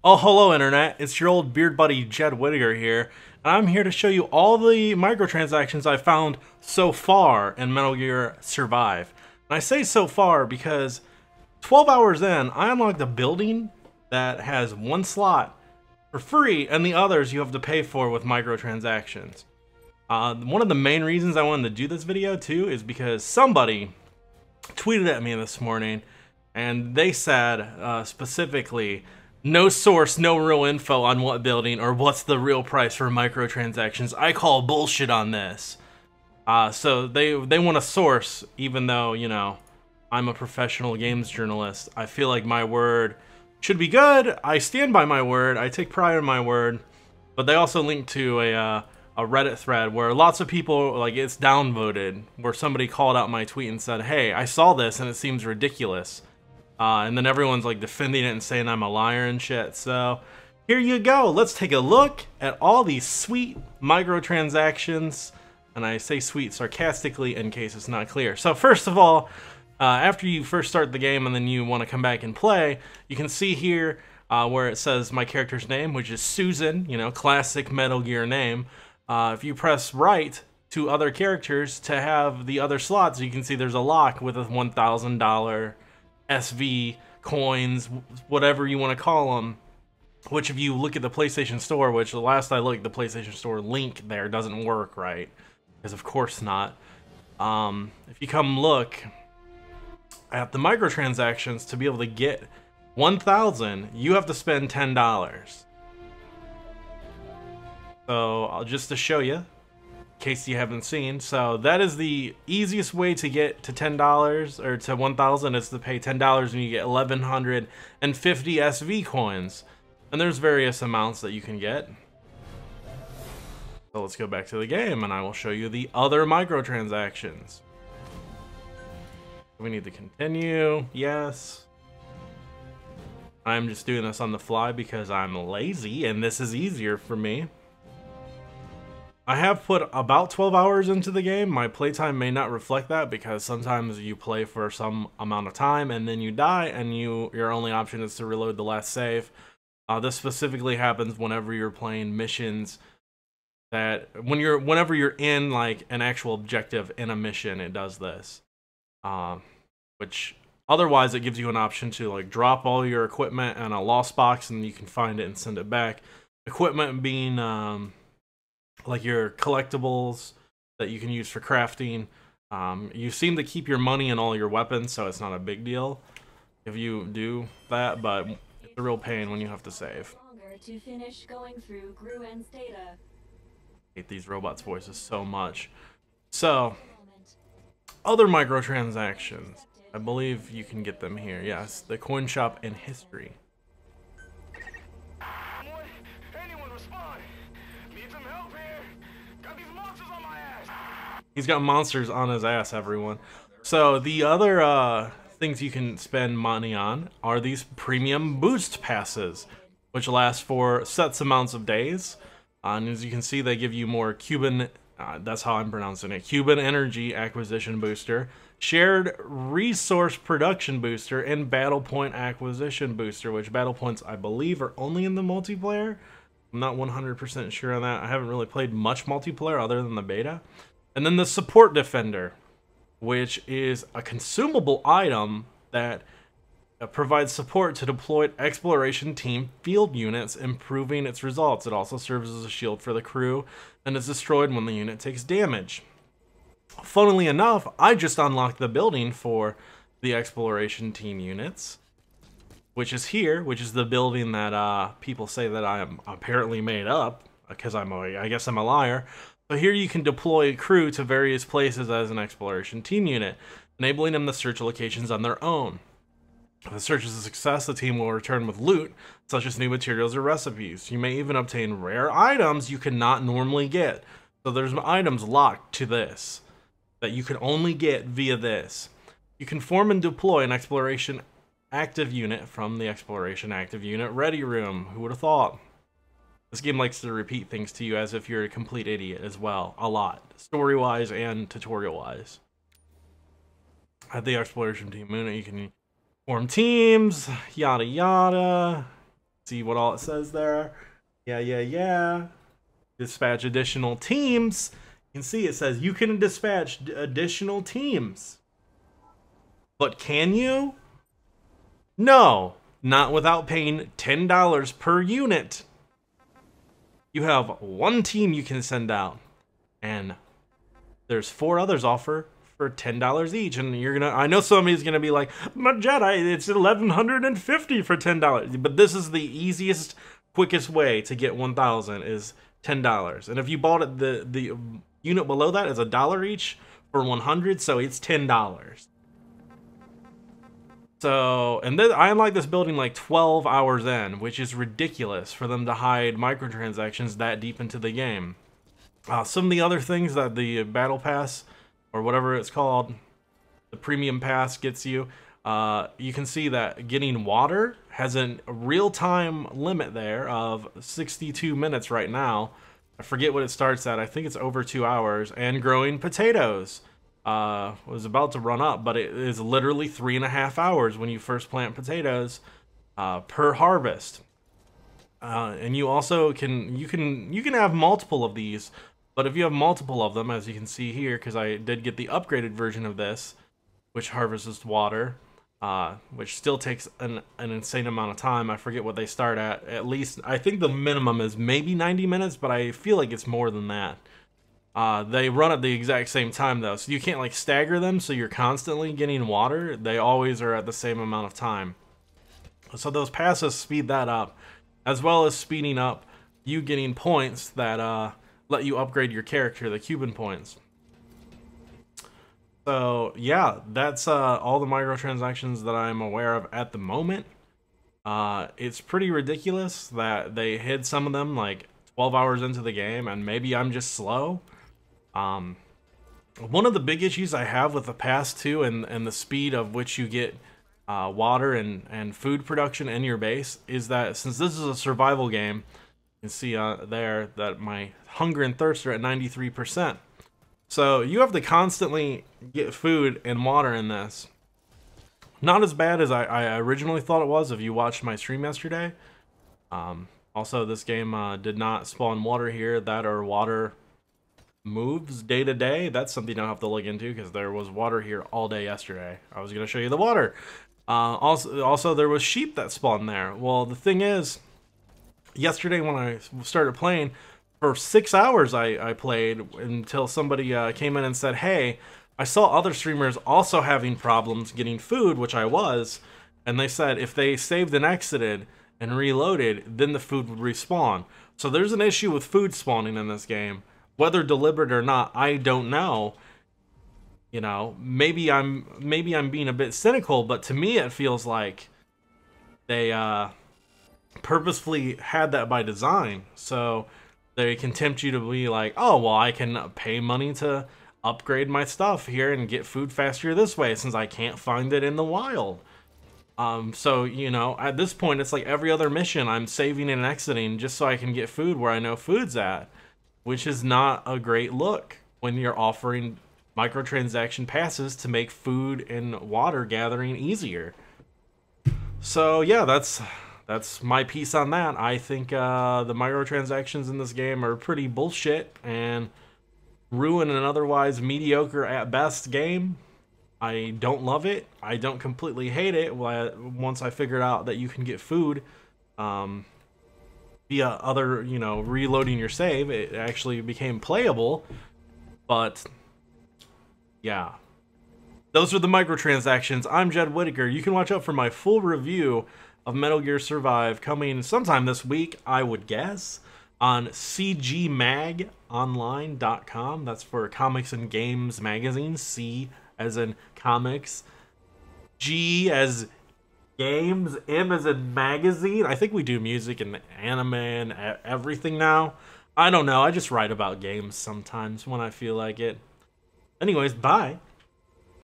Oh, hello Internet, it's your old beard buddy Jed Whitaker here, and I'm here to show you all the microtransactions I found so far in Metal Gear Survive. And I say so far because 12 hours in, I unlocked a building that has one slot for free, and the others you have to pay for with microtransactions. One of the main reasons I wanted to do this video too is because somebody tweeted at me this morning, and they said specifically, no source, no real info on what building or what's the real price for microtransactions. I call bullshit on this. So they want a source, even though, you know, I'm a professional games journalist. I feel like my word should be good. I stand by my word. I take pride in my word. But they also link to a Reddit thread where lots of people, like, it's downvoted, where somebody called out my tweet and said, hey, I saw this and it seems ridiculous. And then everyone's like defending it and saying I'm a liar and shit. So here you go. Let's take a look at all these sweet microtransactions. And I say sweet sarcastically in case it's not clear. So first of all, after you first start the game and then you want to come back and play, you can see here where it says my character's name, which is Susan, you know, classic Metal Gear name. If you press right to other characters to have the other slots, you can see there's a lock with a $1,000 SV coins, whatever you want to call them, which if you look at the PlayStation Store, which the last I looked, the PlayStation Store link there doesn't work right, because of course not. If you come look at the microtransactions, to be able to get 1,000, you have to spend $10. So just to show you, in case you haven't seen, so that is the easiest way to get to $10 or to 1,000 is to pay $10 and you get 1,150 SV coins. And there's various amounts that you can get. So let's go back to the game and I will show you the other microtransactions. We need to continue. Yes. I'm just doing this on the fly because I'm lazy and this is easier for me. I have put about 12 hours into the game. My playtime may not reflect that because sometimes you play for some amount of time and then you die and your only option is to reload the last save. This specifically happens whenever you're playing missions that whenever you're in like an actual objective in a mission, it does this. Which otherwise it gives you an option to like drop all your equipment in a lost box and you can find it and send it back. Equipment being like your collectibles that you can use for crafting. You seem to keep your money and all your weapons, so it's not a big deal if you do that, but it's a real pain when you have to save. To finish going through Gruen's data. I hate these robots' voices so much. So, other microtransactions. I believe you can get them here. Yes, the coin shop and history. He's got monsters on his ass, everyone. So the other things you can spend money on are these premium boost passes, which last for sets amounts of days. And as you can see, they give you more Cuban, that's how I'm pronouncing it, Cuban Energy Acquisition Booster, Shared Resource Production Booster, and Battle Point Acquisition Booster, which Battle Points, I believe, are only in the multiplayer. I'm not 100% sure on that. I haven't really played much multiplayer other than the beta. And then the Support Defender, which is a consumable item that provides support to deployed exploration team field units, improving its results. It also serves as a shield for the crew and is destroyed when the unit takes damage. Funnily enough, I just unlocked the building for the exploration team units, which is here, which is the building that people say that I am apparently made up, because I guess I'm a liar. So here you can deploy a crew to various places as an exploration team unit, enabling them to search locations on their own. If the search is a success, the team will return with loot, such as new materials or recipes. You may even obtain rare items you cannot normally get. So there's items locked to this that you can only get via this. You can form and deploy an exploration active unit from the exploration active unit ready room. Who would have thought? This game likes to repeat things to you as if you're a complete idiot as well, a lot, story-wise and tutorial-wise. At the exploration team unit, you can form teams, yada yada. See what all it says there? Yeah. Dispatch additional teams. You can see it says you can dispatch additional teams. But can you? No, not without paying $10 per unit. You have one team you can send out, and there's 4 others offer for $10 each. And you're gonna, I know somebody's gonna be like, but Jedi, it's $1,150 for $10. But this is the easiest, quickest way to get 1,000 is $10. And if you bought it, the unit below that is $1 each for 100, so it's $10. So, and then I unlocked this building like 12 hours in, which is ridiculous for them to hide microtransactions that deep into the game. Some of the other things that the Battle Pass, or whatever it's called, the Premium Pass gets you, you can see that getting water has a real-time limit there of 62 minutes right now. I forget what it starts at. I think it's over 2 hours. And growing potatoes was about to run up, but it is literally 3.5 hours when you first plant potatoes per harvest. And you also can have multiple of these, but if you have multiple of them, as you can see here, because I did get the upgraded version of this, which harvests water, which still takes an insane amount of time. I forget what they start at. At least I think the minimum is maybe 90 minutes, but I feel like it's more than that. They run at the exact same time though, so you can't like stagger them so you're constantly getting water. They always are at the same amount of time. So those passes speed that up, as well as speeding up you getting points that let you upgrade your character, the Cuban points. So yeah, that's all the microtransactions that I'm aware of at the moment. It's pretty ridiculous that they hid some of them like 12 hours into the game, and maybe I'm just slow. One of the big issues I have with the pass too, and the speed of which you get water and food production in your base, is that since this is a survival game, you can see there that my hunger and thirst are at 93%. So you have to constantly get food and water in this. Not as bad as I originally thought it was if you watched my stream yesterday. Also, this game did not spawn water here. That or water moves day to day. That's something I'll have to look into, because there was water here all day yesterday. I was going to show you the water. Also, there was sheep that spawned there. Well, the thing is, yesterday when I started playing, for 6 hours I played until somebody came in and said, hey, I saw other streamers also having problems getting food, which I was, and they said if they saved and exited and reloaded, then the food would respawn. So there's an issue with food spawning in this game. Whether deliberate or not, I don't know. You know, maybe I'm being a bit cynical, but to me it feels like they purposefully had that by design. So they can tempt you to be like, oh, well, I can pay money to upgrade my stuff here and get food faster this way, since I can't find it in the wild. So, you know, at this point, it's like every other mission, I'm saving and exiting just so I can get food where I know food's at, which is not a great look when you're offering microtransaction passes to make food and water gathering easier. So, yeah, that's my piece on that. I think the microtransactions in this game are pretty bullshit and ruin an otherwise mediocre at best game. I don't love it. I don't completely hate it once I figured out that you can get food via other, you know, reloading your save. It actually became playable. But yeah, those are the microtransactions. I'm Jed Whitaker. You can watch out for my full review of Metal Gear Survive coming sometime this week, I would guess, on cgmagonline.com. That's for Comics and Games Magazine. C as in comics, G as games, M as in magazine. I think we do music and anime and everything now. I don't know. I just write about games sometimes when I feel like it. Anyways, bye.